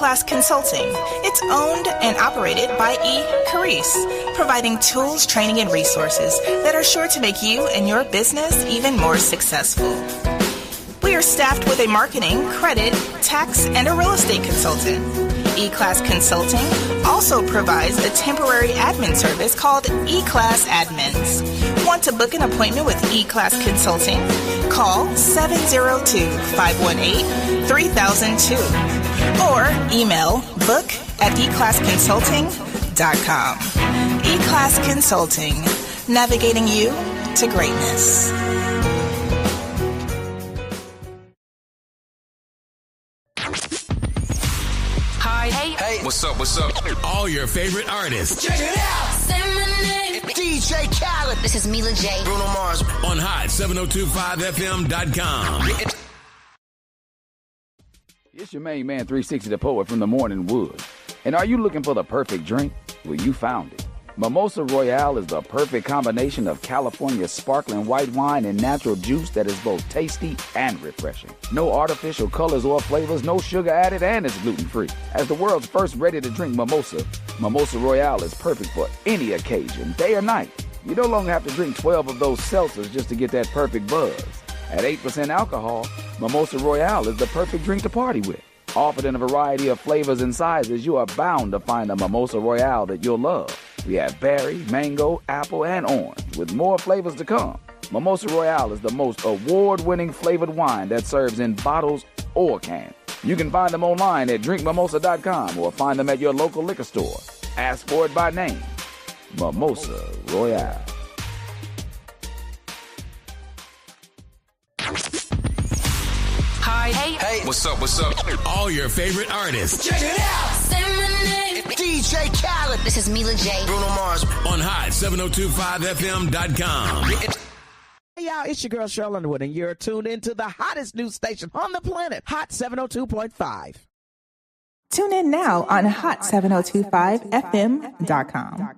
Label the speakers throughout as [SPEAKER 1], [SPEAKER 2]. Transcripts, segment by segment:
[SPEAKER 1] E-Class Consulting. It's owned and operated by Carrice, providing tools, training, and resources that are sure to make you and your business even more successful. We are staffed with a marketing, credit, tax, and a real estate consultant. E-Class Consulting also provides a temporary admin service called E-Class Admins. Want to book an appointment with E-Class Consulting? Call 702-518-3002 or email book@eclassconsulting.com. E-Class Consulting, navigating you to greatness.
[SPEAKER 2] Hey, what's up? All your favorite artists.
[SPEAKER 3] Check it out.
[SPEAKER 4] Say my name.
[SPEAKER 3] DJ Khaled.
[SPEAKER 4] This is Mila J.
[SPEAKER 3] Bruno Mars.
[SPEAKER 2] On Hot7025FM.com.
[SPEAKER 5] It's your main man, 360 the Poet from the Morning Wood. And are you looking for the perfect drink? Well, you found it. Mimosa Royale is the perfect combination of California sparkling white wine and natural juice that is both tasty and refreshing. No artificial colors or flavors, no sugar added, and it's gluten-free. As the world's first ready-to-drink mimosa, Mimosa Royale is perfect for any occasion, day or night. You no longer have to drink 12 of those seltzers just to get that perfect buzz. At 8% alcohol, Mimosa Royale is the perfect drink to party with. Offered in a variety of flavors and sizes, you are bound to find a Mimosa Royale that you'll love. We have berry, mango, apple, and orange, with more flavors to come. Mimosa Royale is the most award-winning flavored wine that serves in bottles or cans. You can find them online at drinkmimosa.com or find them at your local liquor store. Ask for it by name. Mimosa Royale.
[SPEAKER 2] Hey, what's up? All your favorite artists.
[SPEAKER 3] Check it out.
[SPEAKER 4] Say my name.
[SPEAKER 3] DJ Khaled.
[SPEAKER 4] This is Mila J.
[SPEAKER 3] Bruno Mars.
[SPEAKER 2] On Hot7025FM.com.
[SPEAKER 6] Hey y'all, it's your girl Cheryl Underwood, and you're tuned into the hottest news station on the planet, Hot 702.5.
[SPEAKER 1] Tune in now on hot7025fm.com.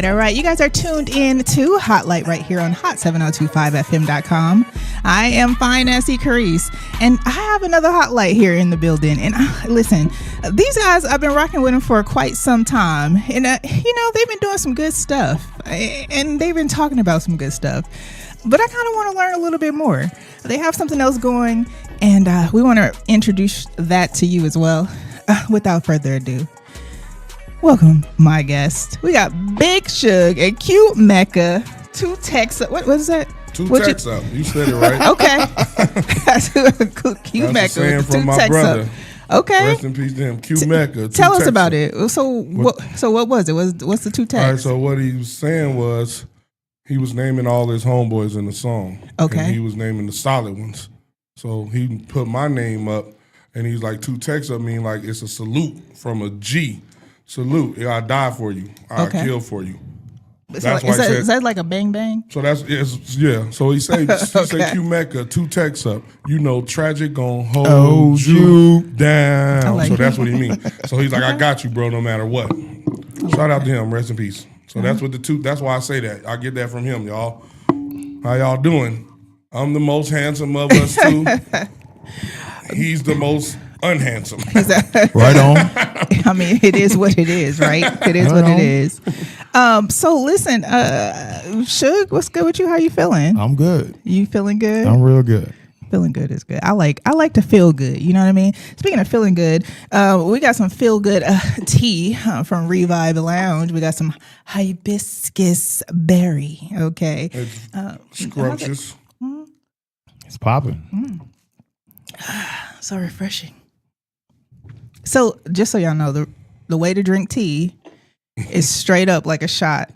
[SPEAKER 1] All right. You guys are tuned in to Hotlyte right here on hot7025fm.com. I am fine as Carrice, and I have another Hotlyte here in the building. And listen, these guys, I've been rocking with them for quite some time. And, they've been doing some good stuff. And they've been talking about some good stuff. But I kind of want to learn a little bit more. They have something else going, and we want to introduce that to you as well. Without further ado, welcome, my guest. We got Big Suge and Q-MECCA, two techs. What is that?
[SPEAKER 7] Two techs up. You said it right.
[SPEAKER 1] Okay. Q-MECCA.
[SPEAKER 7] That's a saying from my brother.
[SPEAKER 1] Okay.
[SPEAKER 7] Rest in peace to him. Q-MECCA.
[SPEAKER 1] Tell us about it. So what was it? What's the two techs?
[SPEAKER 7] All right, so what he was saying was he was naming all his homeboys in the song.
[SPEAKER 1] Okay.
[SPEAKER 7] And he was naming the solid ones. So he put my name up, and he's like, two techs up mean like it's a salute from a G. Salute. I die for you. I kill for you.
[SPEAKER 1] That's why is that like a bang bang?
[SPEAKER 7] So that's yeah. So he said Q-MECCA, two texts up. Tragic gon' hold you down.
[SPEAKER 1] Like
[SPEAKER 7] so that's what he means. So he's like, I got you, bro, no matter what. Shout out to him. Rest in peace. So that's what that's why I say that. I get that from him, y'all. How y'all doing? I'm the most handsome of us two. he's the most unhandsome.
[SPEAKER 8] Right on.
[SPEAKER 1] I mean, it is what it is, right? It is what it is. So listen, Suge, what's good with you? How you feeling?
[SPEAKER 8] I'm good.
[SPEAKER 1] You feeling good?
[SPEAKER 8] I'm real good.
[SPEAKER 1] Feeling good is good. I like to feel good. You know what I mean? Speaking of feeling good, we got some feel good tea from Revive Lounge. We got some hibiscus berry. Okay,
[SPEAKER 7] It's scrumptious.
[SPEAKER 8] It's popping.
[SPEAKER 1] So refreshing. So just so y'all know, the way to drink tea is straight up like a shot.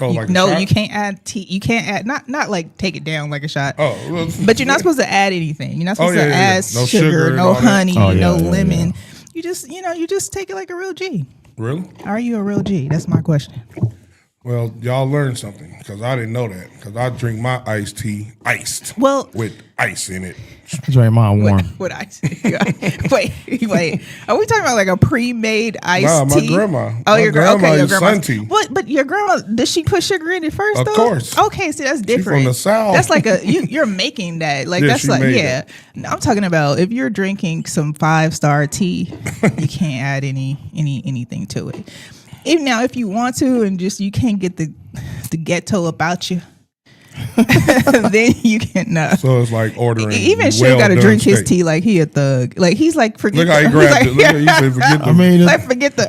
[SPEAKER 7] Oh, like
[SPEAKER 1] no,
[SPEAKER 7] a shot?
[SPEAKER 1] you can't add tea. You can't add not like take it down like a shot.
[SPEAKER 7] Oh, well,
[SPEAKER 1] but you're not supposed to add anything. You're not supposed to add
[SPEAKER 7] No
[SPEAKER 1] sugar,
[SPEAKER 7] and
[SPEAKER 1] no
[SPEAKER 7] all that.
[SPEAKER 1] honey, no lemon.
[SPEAKER 8] Yeah.
[SPEAKER 1] You just take it like a real G.
[SPEAKER 7] Really?
[SPEAKER 1] Are you a real G? That's my question.
[SPEAKER 7] Well, y'all learned something because I didn't know that. Because I drink my iced tea iced.
[SPEAKER 1] Well,
[SPEAKER 7] with ice in it.
[SPEAKER 8] I drank mine warm.
[SPEAKER 1] What ice? wait. Are we talking about like a pre-made iced
[SPEAKER 7] Nah,
[SPEAKER 1] tea?
[SPEAKER 7] my grandma.
[SPEAKER 1] Oh,
[SPEAKER 7] My
[SPEAKER 1] your
[SPEAKER 7] grandma
[SPEAKER 1] your
[SPEAKER 7] used
[SPEAKER 1] grandma's
[SPEAKER 7] sun tea.
[SPEAKER 1] What? But your grandma, did she put sugar in it first?
[SPEAKER 7] Of
[SPEAKER 1] though?
[SPEAKER 7] course.
[SPEAKER 1] Okay, see, that's different.
[SPEAKER 7] from the South.
[SPEAKER 1] That's like you're making that. Like
[SPEAKER 7] Yeah,
[SPEAKER 1] that's
[SPEAKER 7] she
[SPEAKER 1] like
[SPEAKER 7] made
[SPEAKER 1] yeah. No, I'm talking about if you're drinking some 5-star tea, you can't add anything to it. Even now, if you want to, and just you can't get the ghetto about you, then you can.
[SPEAKER 7] So it's like ordering.
[SPEAKER 1] Even Shay got to drink his tea like he a thug. Like he's like forget.
[SPEAKER 7] Look how he grabbed it. Look how he said forget the.
[SPEAKER 8] I mean,
[SPEAKER 1] like forget the.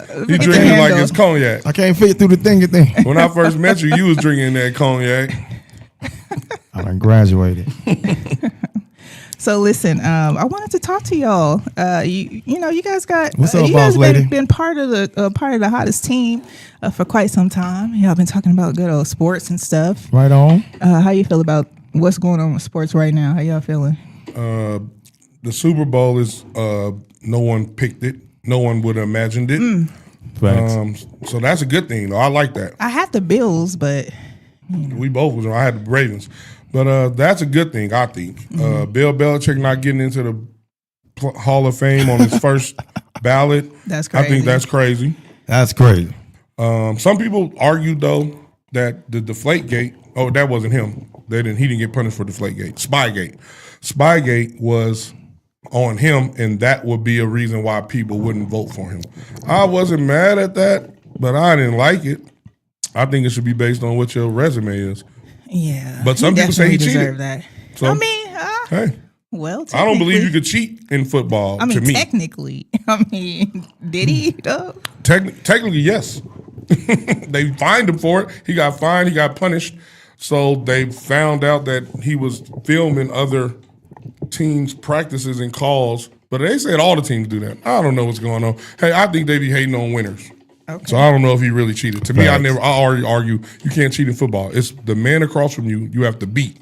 [SPEAKER 7] He
[SPEAKER 1] forget the
[SPEAKER 7] drinking like
[SPEAKER 1] handle.
[SPEAKER 7] it's cognac.
[SPEAKER 8] I can't fit through the thing.
[SPEAKER 7] When I first met you was drinking that cognac.
[SPEAKER 8] I done graduated.
[SPEAKER 1] So listen, I wanted to talk to y'all. You guys got
[SPEAKER 8] What's up,
[SPEAKER 1] you
[SPEAKER 8] boss
[SPEAKER 1] guys
[SPEAKER 8] lady?
[SPEAKER 1] been part of the hottest team for quite some time. Y'all been talking about good old sports and stuff.
[SPEAKER 8] Right on.
[SPEAKER 1] How you feel about what's going on with sports right now? How y'all feeling?
[SPEAKER 7] The Super Bowl is no one picked it. No one would have imagined it.
[SPEAKER 8] Facts.
[SPEAKER 7] So that's a good thing, though. I like that.
[SPEAKER 1] I had the Bills, but
[SPEAKER 7] We both was. I had the Ravens, but that's a good thing. I think Bill Belichick not getting into the Hall of Fame on his first ballot.
[SPEAKER 1] That's
[SPEAKER 7] I think
[SPEAKER 1] crazy.
[SPEAKER 7] that's crazy.
[SPEAKER 8] That's crazy.
[SPEAKER 7] Some people argued though that the Deflategate. Oh, that wasn't him. He didn't get punished for Deflategate. Spygate was on him, and that would be a reason why people wouldn't vote for him. I wasn't mad at that, but I didn't like it. I think it should be based on what your resume is.
[SPEAKER 1] yeah.
[SPEAKER 7] But some people say he cheated.
[SPEAKER 1] deserve that.
[SPEAKER 7] So,
[SPEAKER 1] I mean,
[SPEAKER 7] hey,
[SPEAKER 1] well,
[SPEAKER 7] I don't believe you
[SPEAKER 1] technically-
[SPEAKER 7] could cheat in football.
[SPEAKER 1] I mean,
[SPEAKER 7] to me,
[SPEAKER 1] technically. I mean, did he though?
[SPEAKER 7] technically, yes. They fined him for it. He got fined. He got punished. So they found out that he was filming other teams' practices and calls. But they said all the teams do that. I don't know what's going on. Hey, I think they be hating on winners.
[SPEAKER 1] Okay.
[SPEAKER 7] So I don't know if he really cheated. To me, I
[SPEAKER 8] Facts.
[SPEAKER 7] already argue you can't cheat in football. It's the man across from you you have to beat.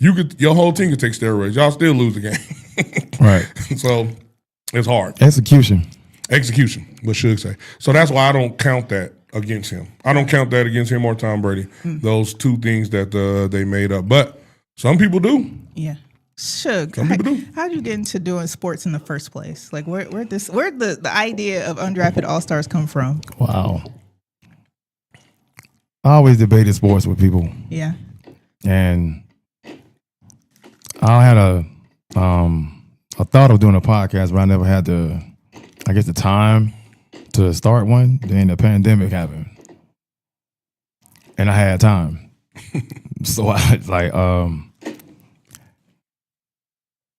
[SPEAKER 7] Your whole team could take steroids. Y'all still lose the game.
[SPEAKER 8] Right.
[SPEAKER 7] So it's hard.
[SPEAKER 8] Execution.
[SPEAKER 7] Execution, what Suge say. So that's why I don't count that against him. I don't count that against him or Tom Brady. Those two things that they made up. But some people do.
[SPEAKER 1] Yeah. Suge,
[SPEAKER 7] Some people do.
[SPEAKER 1] how'd you get into doing sports in the first place? Like, where'd the idea of UnDrafted AllStarz come from?
[SPEAKER 8] Wow. I always debated sports with people,
[SPEAKER 1] Yeah.
[SPEAKER 8] and I had a thought of doing a podcast, but I never had the time to start one. Then the pandemic happened, and I had time, so I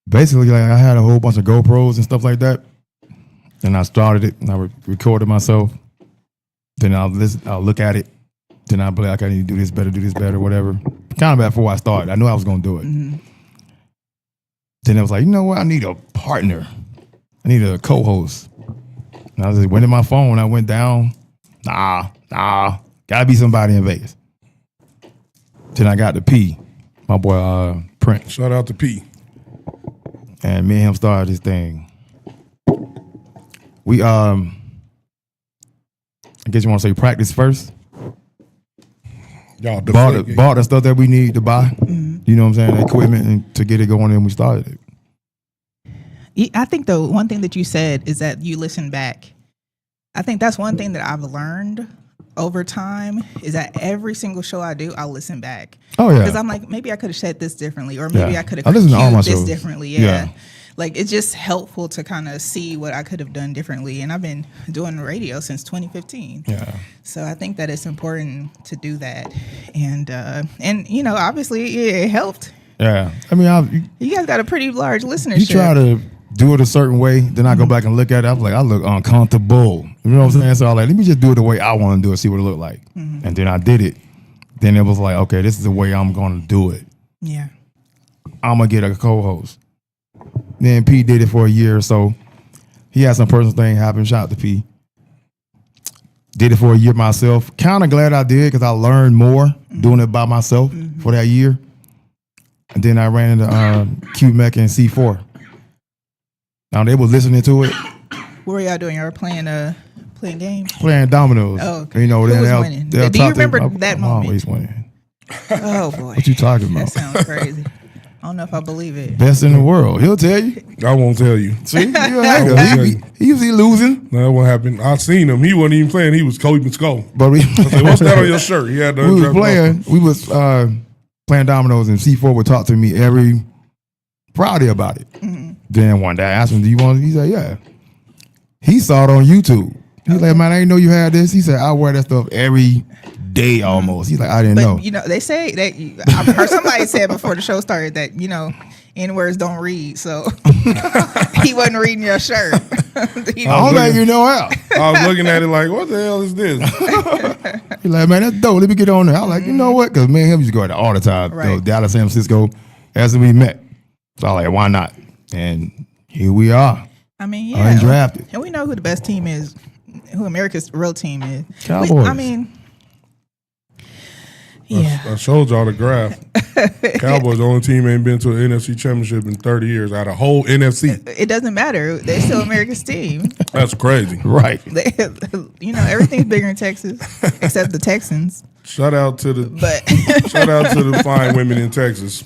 [SPEAKER 8] basically I had a whole bunch of GoPros and stuff like that, and I started it and I recorded myself. Then I'll look at it. Then I'll be like, I need to do this better, whatever. Kind of before I started, I knew I was going to do it.
[SPEAKER 1] Mm-hmm.
[SPEAKER 8] Then I was like, you know what? I need a partner. I need a co-host. And I just went in my phone. I went down. Nah. Gotta be somebody in Vegas. Then I got the P, my boy Prince.
[SPEAKER 7] Shout out to P.
[SPEAKER 8] And me and him started this thing. We I guess you want to say practice first.
[SPEAKER 7] Y'all
[SPEAKER 8] Bought the stuff that we need to buy.
[SPEAKER 1] Mm-hmm.
[SPEAKER 8] You know what I'm saying? The equipment and to get it going, and we started it.
[SPEAKER 1] I think the one thing that you said is that you listen back. I think that's one thing that I've learned over time is that every single show I do, I'll listen back.
[SPEAKER 8] Oh yeah.
[SPEAKER 1] Because I'm like, maybe I could have said this differently, or maybe
[SPEAKER 8] Yeah.
[SPEAKER 1] I could
[SPEAKER 8] I
[SPEAKER 1] have
[SPEAKER 8] listen to all my
[SPEAKER 1] cued this
[SPEAKER 8] shows.
[SPEAKER 1] differently.
[SPEAKER 8] Yeah.
[SPEAKER 1] like it's just helpful to kind of see what I could have done differently. And I've been doing radio since 2015.
[SPEAKER 8] Yeah.
[SPEAKER 1] So I think that it's important to do that. And you know, obviously it helped.
[SPEAKER 8] Yeah. I mean,
[SPEAKER 1] You guys got a pretty large listenership.
[SPEAKER 8] you try to do it a certain way, then I go back and look at it. I'm like, I look uncomfortable. You know what I'm saying? So I'm like, let me just do it the way I want to do it, see what it look like. And then I did it. Then it was like, okay, this is the way I'm going to do it.
[SPEAKER 1] Yeah.
[SPEAKER 8] I'm going to get a co-host. Then P did it for a year or so. He had some personal thing happen. Shout out to P. Did it for a year myself. Kind of glad I did because I learned more doing it by myself for that year. And then I ran into Q-MECCA and C4. Now they was listening to it.
[SPEAKER 1] What were y'all doing? Y'all were playing games?
[SPEAKER 8] Playing dominoes.
[SPEAKER 1] Oh, okay.
[SPEAKER 8] You know,
[SPEAKER 1] Who was winning? Do you remember that
[SPEAKER 8] I'm
[SPEAKER 1] moment?
[SPEAKER 8] always winning.
[SPEAKER 1] Oh boy.
[SPEAKER 8] What you talking about?
[SPEAKER 1] That sounds crazy. I don't know if I believe it.
[SPEAKER 8] Best in the world. He'll tell you.
[SPEAKER 7] I won't tell you.
[SPEAKER 8] See? He usually losing.
[SPEAKER 7] No, that won't happen. I seen him. He wasn't even playing. He was keeping score.
[SPEAKER 8] But we,
[SPEAKER 7] I said, what's that on your shirt? He had the
[SPEAKER 8] we was playing dominoes, and C4 would talk to me every Friday about it. Then one day I asked him, do you want it? He said, yeah. He saw it on YouTube. He's like, man, I didn't know you had this. He said, I wear that stuff every day almost. He's like, I didn't know.
[SPEAKER 1] You know, they say that I've heard somebody said before the show started that, you know, N-words don't read. So he wasn't reading your shirt.
[SPEAKER 8] I don't think you know how.
[SPEAKER 7] I was looking at it like, what the hell is this?
[SPEAKER 8] He's like, man, that's dope. Let me get on there. I was like, you know what? Because me and him used to go out there all the time.
[SPEAKER 1] Right.
[SPEAKER 8] You know, Dallas, San Francisco, as we met. So I was like, why not? And here we are.
[SPEAKER 1] I mean, yeah.
[SPEAKER 8] UnDrafted.
[SPEAKER 1] And we know who the best team is, who America's real team is.
[SPEAKER 8] Cowboys.
[SPEAKER 1] Yeah.
[SPEAKER 7] I showed y'all the graph. Cowboys, the only team ain't been to an NFC championship in 30 years out of whole NFC.
[SPEAKER 1] It doesn't matter. They're still America's team.
[SPEAKER 7] That's crazy.
[SPEAKER 8] Right.
[SPEAKER 1] You know, everything's bigger in Texas except the Texans.
[SPEAKER 7] Shout out to the
[SPEAKER 1] But
[SPEAKER 7] shout out to the fine women in Texas.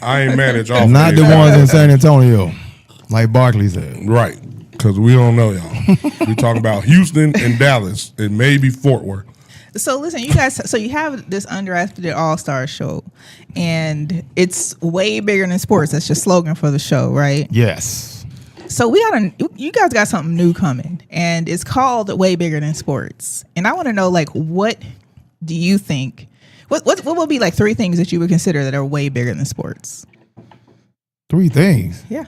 [SPEAKER 7] I ain't mad at y'all.
[SPEAKER 8] Not the ones in San Antonio, like Barkley said.
[SPEAKER 7] Right. Because we don't know y'all. We talking about Houston and Dallas and maybe Fort Worth.
[SPEAKER 1] So listen, you guys. So you have this UnDrafted AllStarz show, and it's way bigger than sports. That's your slogan for the show, right?
[SPEAKER 8] Yes.
[SPEAKER 1] So you guys got something new coming, and it's called Way Bigger Than Sports. And I want to know, like, what do you think? What would be like 3 things that you would consider that are way bigger than sports?
[SPEAKER 8] 3 things.
[SPEAKER 1] Yeah,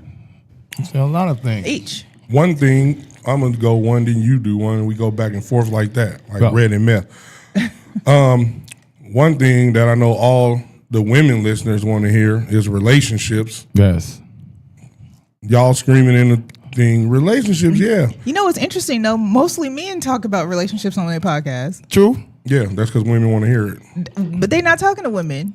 [SPEAKER 8] It's a lot of things.
[SPEAKER 1] each.
[SPEAKER 7] One thing, I'm going to go one, then you do one, and we go back and forth like that, like
[SPEAKER 8] Go.
[SPEAKER 7] red and meth. One thing that I know all the women listeners want to hear is relationships.
[SPEAKER 8] Yes.
[SPEAKER 7] Y'all screaming in the thing, relationships, yeah.
[SPEAKER 1] You know what's interesting though? Mostly men talk about relationships on their podcast,
[SPEAKER 8] True.
[SPEAKER 7] Yeah, that's because women want to hear it.
[SPEAKER 1] but they're not talking to women.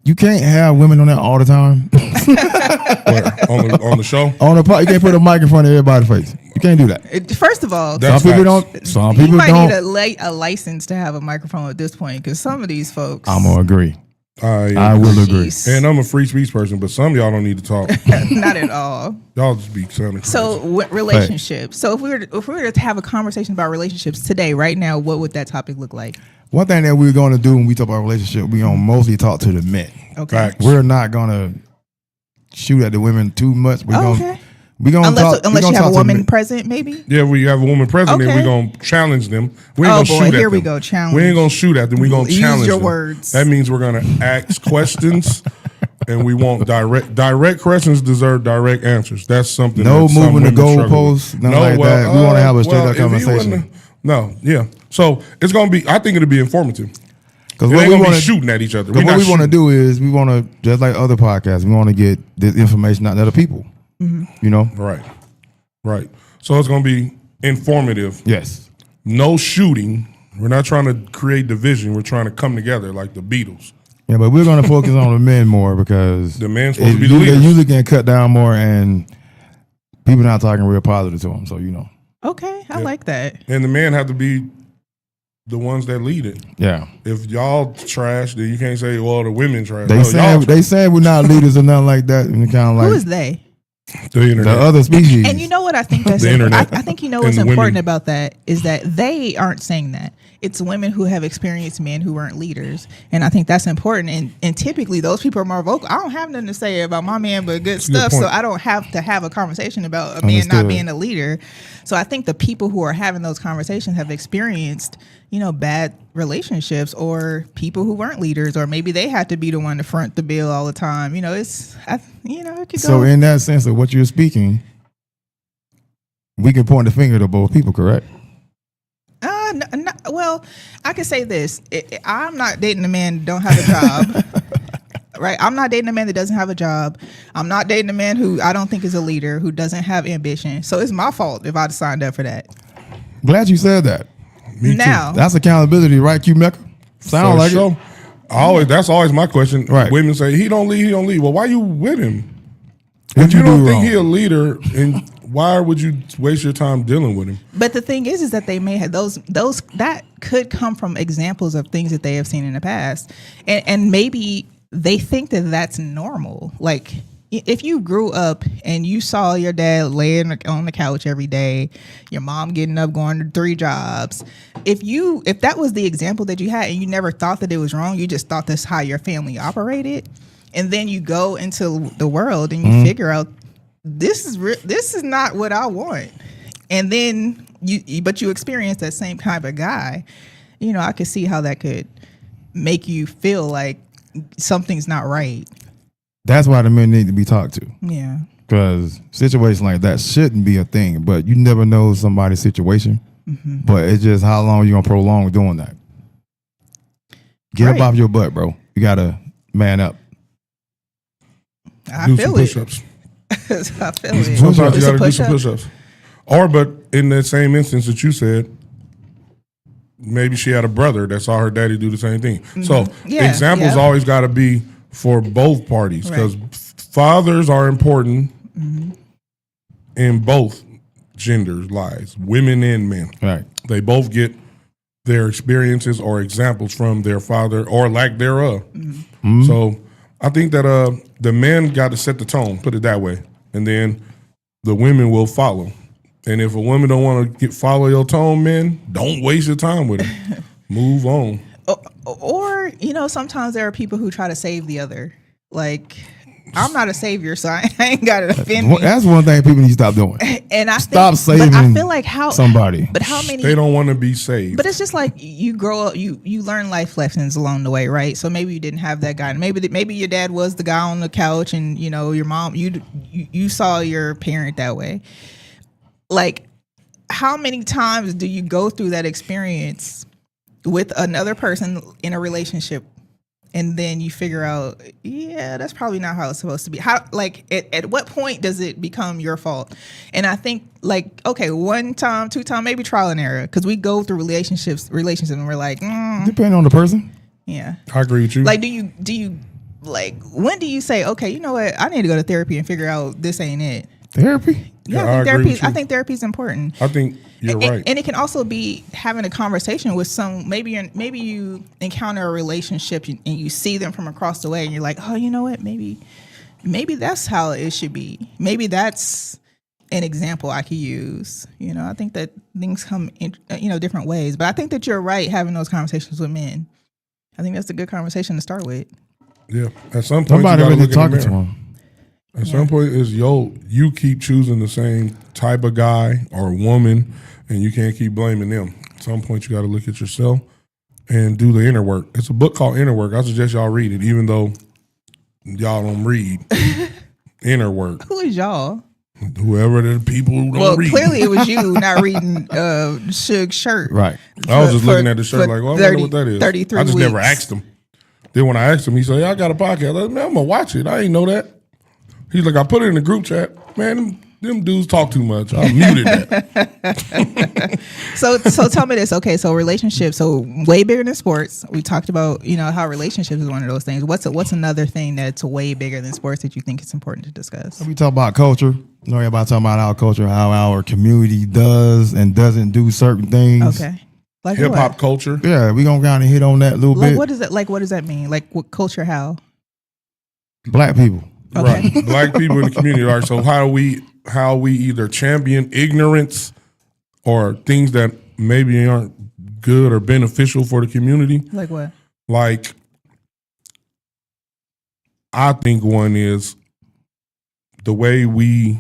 [SPEAKER 8] You can't have women on there all the time.
[SPEAKER 7] Where, on the show?
[SPEAKER 8] On the pod, you can't put a mic in front of everybody's face. You can't do that.
[SPEAKER 1] First of all,
[SPEAKER 7] That's
[SPEAKER 8] Some people
[SPEAKER 7] facts.
[SPEAKER 8] don't. Some
[SPEAKER 1] you
[SPEAKER 8] people
[SPEAKER 1] might
[SPEAKER 8] don't.
[SPEAKER 1] need a license to have a microphone at this point because some of these folks.
[SPEAKER 8] I'm gonna agree.
[SPEAKER 7] Yeah.
[SPEAKER 8] I will agree.
[SPEAKER 1] Jeez.
[SPEAKER 7] And I'm a free speech person, but some of y'all don't need to talk.
[SPEAKER 1] Not at all.
[SPEAKER 7] Y'all just be sounding crazy.
[SPEAKER 1] So relationships. So if we were to have a conversation about relationships today, right now, what would that topic look like?
[SPEAKER 8] One thing that we're going to do when we talk about relationship, we're going to mostly talk to the men.
[SPEAKER 1] Okay.
[SPEAKER 7] Facts.
[SPEAKER 8] We're not going to shoot at the women too much. We're going
[SPEAKER 1] Okay.
[SPEAKER 8] we're going to talk.
[SPEAKER 1] Unless
[SPEAKER 8] we're
[SPEAKER 1] you
[SPEAKER 8] gonna
[SPEAKER 1] have a
[SPEAKER 8] talk to the
[SPEAKER 1] woman
[SPEAKER 8] men.
[SPEAKER 1] present, maybe.
[SPEAKER 7] Yeah, we have a woman president.
[SPEAKER 1] Okay.
[SPEAKER 7] We're going to challenge them. We ain't
[SPEAKER 1] Oh,
[SPEAKER 7] going to
[SPEAKER 1] boy,
[SPEAKER 7] shoot at them.
[SPEAKER 1] here we go, challenge.
[SPEAKER 7] We ain't going to shoot at them. We're going to
[SPEAKER 1] Use
[SPEAKER 7] challenge
[SPEAKER 1] your
[SPEAKER 7] them.
[SPEAKER 1] words.
[SPEAKER 7] That means we're going to ask questions, and we want direct questions deserve direct answers. That's something
[SPEAKER 8] No
[SPEAKER 7] that some
[SPEAKER 8] moving the
[SPEAKER 7] women struggle with.
[SPEAKER 8] goalposts, nothing like that. We wanna have a straight up
[SPEAKER 7] if you
[SPEAKER 8] conversation.
[SPEAKER 7] wouldn't- No, yeah. So it's going to be, I think it'll be informative.
[SPEAKER 8] Because
[SPEAKER 7] It
[SPEAKER 8] what
[SPEAKER 7] ain't
[SPEAKER 8] we
[SPEAKER 7] going to
[SPEAKER 8] want
[SPEAKER 7] be
[SPEAKER 8] to
[SPEAKER 7] shooting at each other.
[SPEAKER 8] What we want to do is we want to, just like other podcasts, we want to get this information out to the people. You know?
[SPEAKER 7] Right. So it's going to be informative.
[SPEAKER 8] Yes.
[SPEAKER 7] No shooting. We're not trying to create division. We're trying to come together like the Beatles.
[SPEAKER 8] Yeah, but we're going to focus on the men more because
[SPEAKER 7] The men's supposed to be the
[SPEAKER 8] they
[SPEAKER 7] leaders.
[SPEAKER 8] usually can cut down more and people not talking real positive to them. So, you know.
[SPEAKER 1] Okay, I like that.
[SPEAKER 7] And the men have to be the ones that lead it.
[SPEAKER 8] Yeah.
[SPEAKER 7] If y'all trash, then you can't say, well, the women trash.
[SPEAKER 8] They
[SPEAKER 7] No,
[SPEAKER 8] saying
[SPEAKER 7] y'all trash.
[SPEAKER 8] we're not leaders or nothing like that. And kind of like
[SPEAKER 1] Who is they?
[SPEAKER 7] The internet.
[SPEAKER 8] The other species.
[SPEAKER 1] And you know what I think that's
[SPEAKER 7] The internet
[SPEAKER 1] I think you know
[SPEAKER 7] and
[SPEAKER 1] what's
[SPEAKER 7] the
[SPEAKER 1] important
[SPEAKER 7] women.
[SPEAKER 1] about that is that they aren't saying that. It's women who have experienced men who weren't leaders. And I think that's important. And typically those people are more vocal. I don't have nothing to say about my man but good stuff. So I don't have to have a conversation about a man not being a leader. So I think the people who are having those conversations have experienced, bad relationships or people who weren't leaders, or maybe they had to be the one to front the bill all the time. It could
[SPEAKER 8] So
[SPEAKER 1] go.
[SPEAKER 8] in that sense of what you're speaking, we can point the finger to both people, correct?
[SPEAKER 1] Well, I can say this. I'm not dating a man that don't have a job. Right? I'm not dating a man that doesn't have a job. I'm not dating a man who I don't think is a leader, who doesn't have ambition. So it's my fault if I'd signed up for that.
[SPEAKER 8] Glad you said that.
[SPEAKER 7] Me too.
[SPEAKER 1] Now,
[SPEAKER 8] That's accountability, right, Q-MECCA? Sound like it.
[SPEAKER 7] That's always my question.
[SPEAKER 8] Right.
[SPEAKER 7] Women say he don't lead. Well, why you with him?
[SPEAKER 8] What
[SPEAKER 7] If you
[SPEAKER 8] you
[SPEAKER 7] don't
[SPEAKER 8] do
[SPEAKER 7] think
[SPEAKER 8] wrong?
[SPEAKER 7] he a leader, and why would you waste your time dealing with him?
[SPEAKER 1] but the thing is that they may have those that could come from examples of things that they have seen in the past, and maybe they think that that's normal. Like if you grew up and you saw your dad laying on the couch every day, your mom getting up going to 3 jobs, if that was the example that you had and you never thought that it was wrong, you just thought that's how your family operated, and then you go into the world and you figure out this is not what I want, and then you experience that same kind of guy, I could see how that could make you feel like something's not right.
[SPEAKER 8] That's why the men need to be talked to.
[SPEAKER 1] Yeah.
[SPEAKER 8] Because situations like that shouldn't be a thing, but you never know somebody's situation.
[SPEAKER 1] Mm-hmm.
[SPEAKER 8] But it's just how long you going to prolong doing that. Get
[SPEAKER 1] Right.
[SPEAKER 8] up off your butt, bro. You got to man up.
[SPEAKER 1] I
[SPEAKER 7] Do
[SPEAKER 1] feel
[SPEAKER 7] some
[SPEAKER 1] it.
[SPEAKER 7] push-ups.
[SPEAKER 1] I feel it.
[SPEAKER 7] Sometimes you
[SPEAKER 1] It's
[SPEAKER 7] got
[SPEAKER 1] a
[SPEAKER 7] to do some
[SPEAKER 1] push-up.
[SPEAKER 7] push-ups. But in that same instance that you said, maybe she had a brother that saw her daddy do the same thing. So
[SPEAKER 1] Yeah,
[SPEAKER 7] examples
[SPEAKER 1] yeah.
[SPEAKER 7] always got to be for both parties, because
[SPEAKER 1] Right.
[SPEAKER 7] fathers are important in both genders' lives, women and men.
[SPEAKER 8] Right.
[SPEAKER 7] They both get their experiences or examples from their father or lack thereof. So I think that the men got to set the tone, put it that way, and then the women will follow. And if a woman don't want to follow your tone, men, don't waste your time with her. Move on.
[SPEAKER 1] Or, sometimes there are people who try to save the other. Like, I'm not a savior, so I ain't got to defend me.
[SPEAKER 8] That's one thing people need to stop doing.
[SPEAKER 1] And I
[SPEAKER 8] Stop
[SPEAKER 1] think,
[SPEAKER 8] saving
[SPEAKER 1] but I feel like
[SPEAKER 8] somebody.
[SPEAKER 1] But how many?
[SPEAKER 7] They don't want to be saved.
[SPEAKER 1] But it's just like you grow up, you learn life lessons along the way, right? So maybe you didn't have that guy. Maybe your dad was the guy on the couch, and your mom, you saw your parent that way. Like, how many times do you go through that experience with another person in a relationship, and then you figure out, yeah, that's probably not how it's supposed to be? How, like, at what point does it become your fault? And I think, like, okay, 1 time, 2 time, maybe trial and error, because we go through relationships, and we're like,
[SPEAKER 8] Depending on the person.
[SPEAKER 1] yeah.
[SPEAKER 7] I agree with you.
[SPEAKER 1] Like, do you like, when do you say, okay, you know what, I need to go to therapy and figure out this ain't it?
[SPEAKER 8] Therapy?
[SPEAKER 1] Yeah,
[SPEAKER 7] I agree with you.
[SPEAKER 1] I think therapy is important.
[SPEAKER 7] I think you're right.
[SPEAKER 1] And it can also be having a conversation with maybe you encounter a relationship and you see them from across the way and you're like, oh, you know what? Maybe that's how it should be. Maybe that's an example I could use. I think that things come in, different ways. But I think that you're right having those conversations with men. I think that's a good conversation to start with.
[SPEAKER 7] Yeah. At some point,
[SPEAKER 8] Somebody
[SPEAKER 7] you got to
[SPEAKER 8] really
[SPEAKER 7] look in
[SPEAKER 8] talking
[SPEAKER 7] the
[SPEAKER 8] to
[SPEAKER 7] mirror.
[SPEAKER 8] him.
[SPEAKER 7] At some point, you keep choosing the same type of guy or woman, and you can't keep blaming them. At some point, you got to look at yourself and do the inner work. It's a book called Inner Work. I suggest y'all read it, even though y'all don't read. Inner Work.
[SPEAKER 1] Who is y'all?
[SPEAKER 7] Whoever the people who don't read.
[SPEAKER 1] Clearly it was you not reading SUGE shirt.
[SPEAKER 8] Right.
[SPEAKER 7] I was just
[SPEAKER 1] for-
[SPEAKER 7] looking at the shirt
[SPEAKER 1] for
[SPEAKER 7] like, well, I wonder what that is.
[SPEAKER 1] 33
[SPEAKER 7] I just never
[SPEAKER 1] weeks.
[SPEAKER 7] asked him. Then when I asked him, he said, yeah, I got a podcast. I said, man, I'm going to watch it. I ain't know that. He's like, I put it in the group chat. Man, them dudes talk too much. I muted that.
[SPEAKER 1] So tell me this. Okay, so relationships, so way bigger than sports. We talked about, how relationships is one of those things. What's another thing that's way bigger than sports that you think it's important to discuss?
[SPEAKER 8] We talk about culture. Everybody talking about our culture, how our community does and doesn't do certain things.
[SPEAKER 1] Okay. Like
[SPEAKER 7] Hip hop
[SPEAKER 1] what?
[SPEAKER 7] culture.
[SPEAKER 8] Yeah, we gonna kind of hit on that a little
[SPEAKER 1] Like
[SPEAKER 8] bit.
[SPEAKER 1] what is that? Like what does that mean? Like what culture? How?
[SPEAKER 8] Black people.
[SPEAKER 1] Okay.
[SPEAKER 7] Right. Black people in the community. All right. So how we either champion ignorance or things that maybe aren't good or beneficial for the community.
[SPEAKER 1] Like what?
[SPEAKER 7] Like, I think one is the way we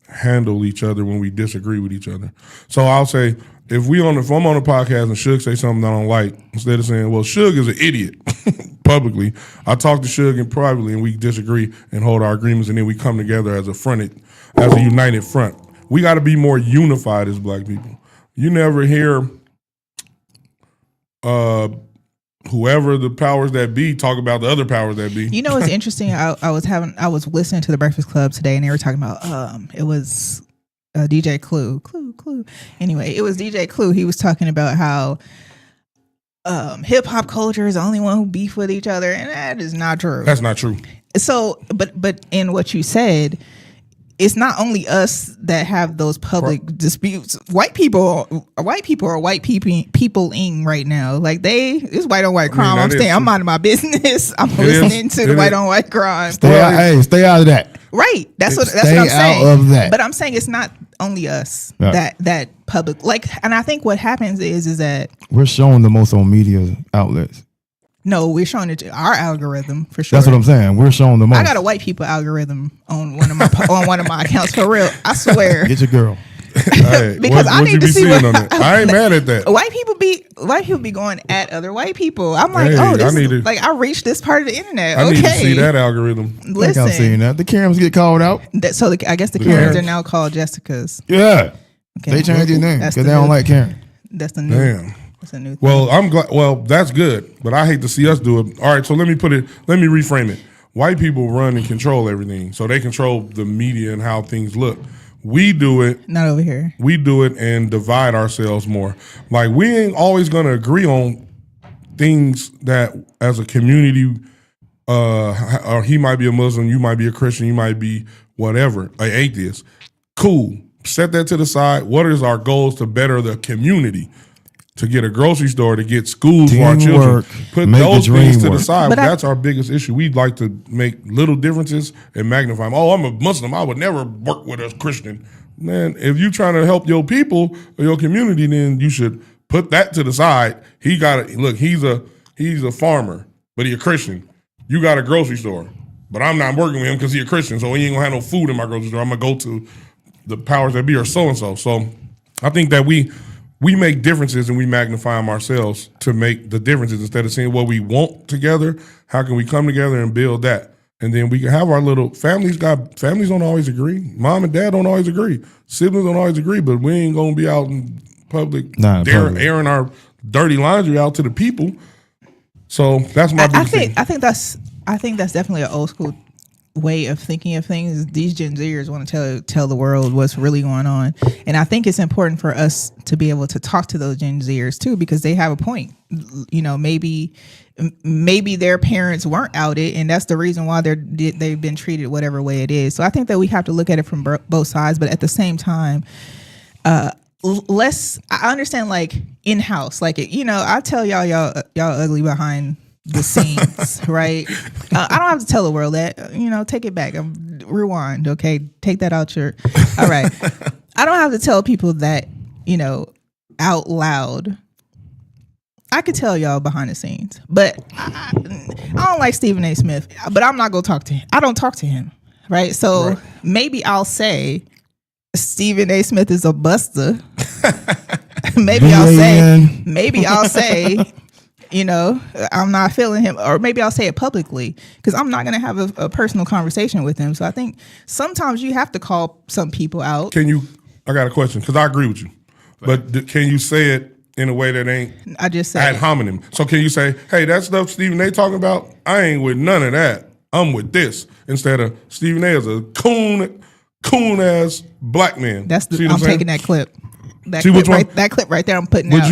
[SPEAKER 7] handle each other when we disagree with each other. So I'll say, if I'm on a podcast and SUGE say something I don't like, instead of saying, well, SUGE is an idiot publicly, I talk to SUGE and privately and we disagree and hold our agreements, and then we come together as a united front. We got to be more unified as black people. You never hear whoever the powers that be talk about the other powers that be.
[SPEAKER 1] You know, it's interesting. I was listening to the Breakfast Club today, and they were talking about it was DJ Clue. Anyway, it was DJ Clue. He was talking about how hip hop culture is the only one who beef with each other, and that is not true.
[SPEAKER 7] That's not true.
[SPEAKER 1] So, but in what you said, it's not only us that have those public disputes. White people are white people-ing right now. Like it's white on white crime. I'm minding my business. I'm listening to the white on white crime.
[SPEAKER 8] Stay out of that.
[SPEAKER 1] Right. That's what I'm saying.
[SPEAKER 8] Stay out of that.
[SPEAKER 1] But I'm saying it's not only us that public, like, and I think what happens is that
[SPEAKER 8] we're showing the most on media outlets.
[SPEAKER 1] No, we're showing it to our algorithm for sure.
[SPEAKER 8] That's what I'm saying. We're showing the most.
[SPEAKER 1] I got a white people algorithm on one of my accounts for real. I swear.
[SPEAKER 8] Get your girl.
[SPEAKER 7] Hey,
[SPEAKER 1] because I need to see what
[SPEAKER 7] I ain't mad at that.
[SPEAKER 1] White people be going at other white people. I'm like, I reached this part of the internet.
[SPEAKER 7] I need to see that algorithm.
[SPEAKER 1] Listen,
[SPEAKER 8] I've seen that. The Karens get called out.
[SPEAKER 1] I guess the Karens are now called Jessicas.
[SPEAKER 8] Yeah, okay. They changed their name because they don't like Karen.
[SPEAKER 1] That's the new.
[SPEAKER 7] Damn.
[SPEAKER 1] That's a new thing.
[SPEAKER 7] Well, I'm glad. Well, that's good, but I hate to see us do it. All right, so let me reframe it. White people run and control everything, so they control the media and how things look. We do it.
[SPEAKER 1] Not over here.
[SPEAKER 7] We do it and divide ourselves more. Like, we ain't always going to agree on things that as a community, or he might be a Muslim, you might be a Christian, you might be whatever, an atheist. Cool. Set that to the side. What is our goals to better the community? To get a grocery store, to get schools for our children. Put those things to the side. That's our biggest issue. We'd like to make little differences and magnify them. Oh, I'm a Muslim. I would never work with a Christian. Man, if you're trying to help your people or your community, then you should put that to the side. He's a farmer, but he's a Christian. You got a grocery store, but I'm not working with him because he's a Christian, so he ain't gonna have no food in my grocery store. I'm gonna go to the powers that be or so-and-so. So I think that we make differences and we magnify them ourselves to make the differences instead of seeing what we want together. How can we come together and build that? And then we can have our little families. Families don't always agree. Mom and dad don't always agree. Siblings don't always agree, but we ain't going to be out in public airing our dirty laundry out to the people. So that's my big thing.
[SPEAKER 1] I think that's definitely an old school way of thinking of things. These Gen Zers want to tell the world what's really going on, and I think it's important for us to be able to talk to those Gen Zers too, because they have a point. You know, maybe their parents weren't outed, and that's the reason why they've been treated whatever way it is. So I think that we have to look at it from both sides, but at the same time, I understand, like, in-house, like, I tell y'all ugly behind the scenes, right? I don't have to tell the world that, take it back. Rewind, okay? Take that out all right. I don't have to tell people that, out loud. I could tell y'all behind the scenes, but I don't like Stephen A. Smith, but I'm not going to talk to him. I don't talk to him, right? So maybe I'll say Stephen A. Smith is a buster. maybe I'll say, I'm not feeling him, or maybe I'll say it publicly because I'm not going to have a personal conversation with him. So I think sometimes you have to call some people out.
[SPEAKER 7] I got a question because I agree with you, but can you say it in a way that ain't
[SPEAKER 1] I just said
[SPEAKER 7] ad hominem? So can you say, hey, that stuff Stephen A. talking about, I ain't with none of that. I'm with this, instead of Stephen A. is a coon ass black man.
[SPEAKER 1] I'm taking that clip. That clip right there, I'm putting out.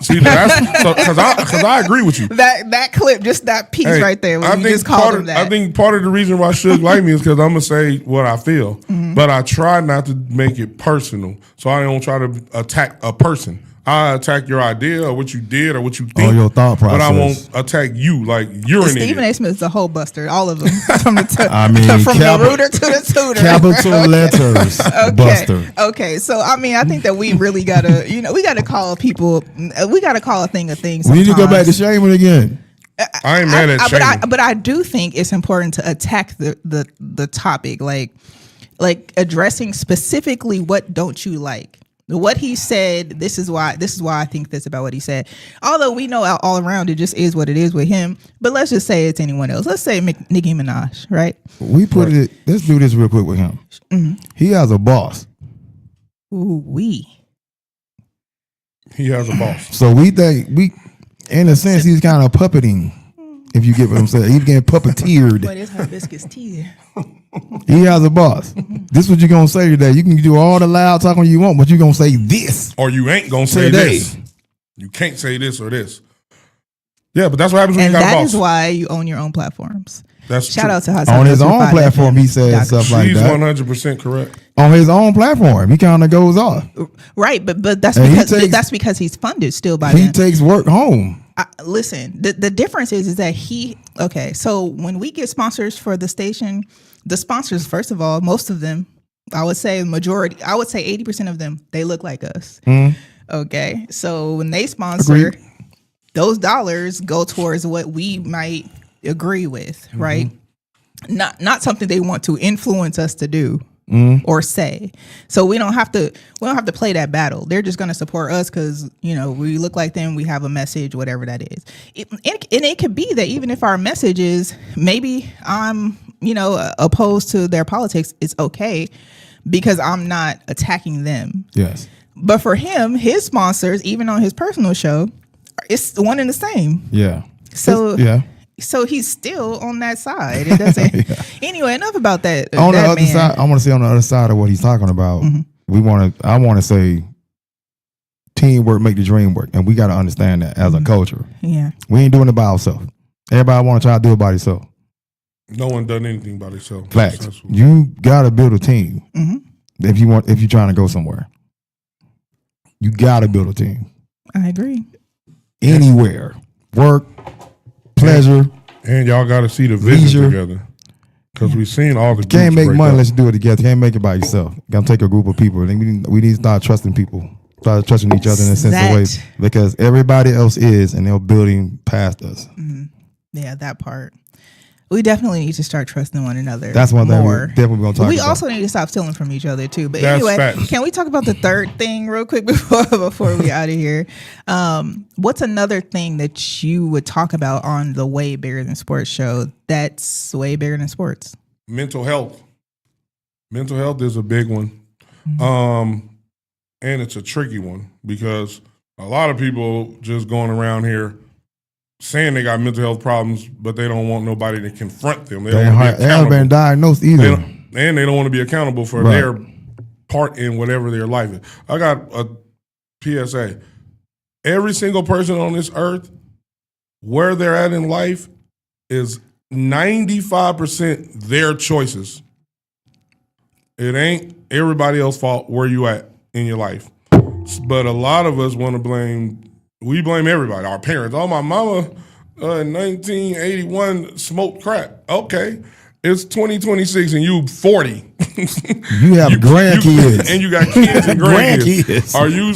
[SPEAKER 7] See, because I agree with you.
[SPEAKER 1] That clip, just that piece right there. When you just called him that.
[SPEAKER 7] I think part of the reason why SUGE like me is because I'm gonna say what I feel, but I try not to make it personal. So I don't try to attack a person. I attack your idea or what you did or what you think.
[SPEAKER 8] Or your thought process.
[SPEAKER 7] But I won't attack you like you're an
[SPEAKER 1] Stephen A.
[SPEAKER 7] idiot.
[SPEAKER 1] Smith's a whole buster, all of them. From the
[SPEAKER 8] the
[SPEAKER 1] rooter to the tutor.
[SPEAKER 8] Capital letters, buster.
[SPEAKER 1] Okay, so I mean, I think that we really gotta, we gotta call people. We gotta call a thing a thing.
[SPEAKER 8] We need to go back to shaming again.
[SPEAKER 7] I ain't mad at shaming.
[SPEAKER 1] But I do think it's important to attack the topic, like addressing specifically what don't you like. What he said, this is why I think this about what he said. Although we know all around it just is what it is with him. But let's just say it's anyone else. Let's say Nicki Minaj, right?
[SPEAKER 8] We put it. Let's do this real quick with him. Mm-hmm. He has a boss.
[SPEAKER 1] Ooh,
[SPEAKER 7] He has a boss.
[SPEAKER 8] So we think in a sense, he's kind of puppeting. If you get what I'm saying, he's getting puppeteered.
[SPEAKER 1] But it's hibiscus tea.
[SPEAKER 8] He has a boss. This is what you're gonna say today. You can do all the loud talking you want, but you're gonna say this.
[SPEAKER 7] Or you ain't gonna say
[SPEAKER 8] today.
[SPEAKER 7] this. You can't say this or this. Yeah, but that's what happens when
[SPEAKER 1] And
[SPEAKER 7] you got a
[SPEAKER 1] that
[SPEAKER 7] boss.
[SPEAKER 1] is why you own your own platforms.
[SPEAKER 7] That's
[SPEAKER 1] Shout
[SPEAKER 7] true.
[SPEAKER 1] out to Hot
[SPEAKER 8] On his own
[SPEAKER 1] 705
[SPEAKER 8] platform, he says
[SPEAKER 1] FM.
[SPEAKER 8] stuff like
[SPEAKER 7] She's
[SPEAKER 8] that.
[SPEAKER 7] 100% correct.
[SPEAKER 8] On his own platform, he kind of goes off.
[SPEAKER 1] Right, but that's
[SPEAKER 8] And
[SPEAKER 1] that's because he's funded still by
[SPEAKER 8] He
[SPEAKER 1] them.
[SPEAKER 8] takes work home.
[SPEAKER 1] Listen, the difference is that so when we get sponsors for the station, the sponsors, first of all, most of them, I would say 80% of them, they look like us. Okay, so when they sponsor,
[SPEAKER 8] Agreed.
[SPEAKER 1] those dollars go towards what we might agree with, right? Not something they want to influence us to do or say. So we don't have to play that battle. They're just going to support us because we look like them. We have a message, whatever that is. And it could be that even if our message is maybe I'm opposed to their politics, it's okay because I'm not attacking them.
[SPEAKER 8] Yes.
[SPEAKER 1] But for him, his sponsors, even on his personal show, it's one and the same.
[SPEAKER 8] Yeah.
[SPEAKER 1] So
[SPEAKER 8] yeah.
[SPEAKER 1] So he's still on that side. It doesn't. Anyway, enough about that.
[SPEAKER 8] On the
[SPEAKER 1] that
[SPEAKER 8] other
[SPEAKER 1] man.
[SPEAKER 8] side, I want to say on the other side of what he's talking about. I want to say teamwork make the dream work, and we got to understand that as a culture.
[SPEAKER 1] Yeah.
[SPEAKER 8] We ain't doing it by ourselves. Everybody want to try to do it by themselves.
[SPEAKER 7] No one done anything by themselves.
[SPEAKER 8] Facts. You got to build a team if you're trying to go somewhere. You got to build a team.
[SPEAKER 1] I agree.
[SPEAKER 8] Anywhere, work, pleasure,
[SPEAKER 7] and y'all got to see the vision
[SPEAKER 8] leisure.
[SPEAKER 7] together because we've seen all the.
[SPEAKER 8] Can't make money unless you do it together. Can't make it by yourself. Got to take a group of people. We need to start trusting people. Start trusting each other in a sense of ways because everybody else is, and they're building past us.
[SPEAKER 1] Yeah, that part. We definitely need to start trusting one another.
[SPEAKER 8] That's one thing
[SPEAKER 1] more.
[SPEAKER 8] we're definitely going to talk about.
[SPEAKER 1] We also need to stop stealing from each other too. But
[SPEAKER 7] That's
[SPEAKER 1] anyway,
[SPEAKER 7] facts.
[SPEAKER 1] can we talk about the third thing real quick before we out of here? What's another thing that you would talk about on the Way Bigger Than Sports show that's way bigger than sports?
[SPEAKER 7] Mental health. Mental health is a big one. And it's a tricky one because a lot of people just going around here saying they got mental health problems, but they don't want nobody to confront them. They
[SPEAKER 8] haven't been diagnosed either.
[SPEAKER 7] And they don't want to be accountable for their part in whatever their life is. I got a PSA. Every single person on this earth, where they're at in life, is 95% their choices. It ain't everybody else's fault where you at in your life. But a lot of us want to blame everybody. Our parents. Oh, my mama in 1981 smoked crack. Okay. It's 2026 and you 40.
[SPEAKER 8] You have grandkids.
[SPEAKER 7] And you got kids and grandkids. Are you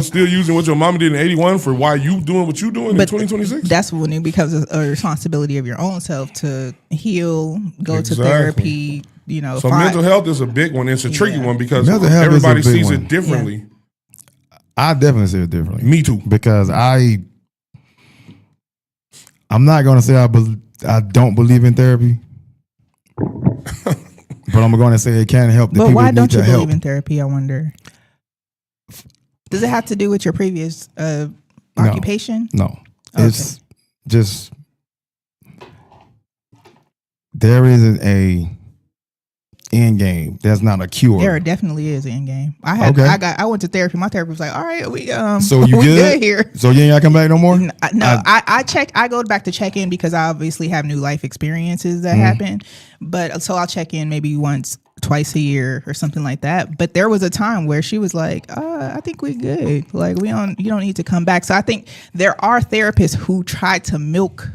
[SPEAKER 7] still using what your mama did in 81 for why you doing what you doing in 2026?
[SPEAKER 1] That's when it becomes a responsibility of your own self to heal, go to therapy,
[SPEAKER 7] So mental health is a big one. It's a tricky one because
[SPEAKER 8] Mental health
[SPEAKER 7] everybody
[SPEAKER 8] is a big
[SPEAKER 7] sees
[SPEAKER 8] one.
[SPEAKER 7] it differently.
[SPEAKER 1] Yeah.
[SPEAKER 8] I definitely see it differently.
[SPEAKER 7] Me too.
[SPEAKER 8] Because I'm not going to say I don't believe in therapy, but I'm going to say it can help the
[SPEAKER 1] But
[SPEAKER 8] people
[SPEAKER 1] why
[SPEAKER 8] that
[SPEAKER 1] don't
[SPEAKER 8] need
[SPEAKER 1] you
[SPEAKER 8] the help.
[SPEAKER 1] believe in therapy, I wonder? Does it have to do with your previous occupation?
[SPEAKER 8] No.
[SPEAKER 1] Okay.
[SPEAKER 8] It's just there isn't a end game. There's not a cure.
[SPEAKER 1] There definitely is an end game. I went to therapy. My therapist was like, all right, we
[SPEAKER 8] So you
[SPEAKER 1] we
[SPEAKER 8] good
[SPEAKER 1] here.
[SPEAKER 8] So you ain't gotta come back no more?
[SPEAKER 1] No, I check. I go back to check in because I obviously have new life experiences that happen. But so I'll check in maybe once, twice a year or something like that. But there was a time where she was like, I think we good. Like you don't need to come back. So I think there are therapists who try to milk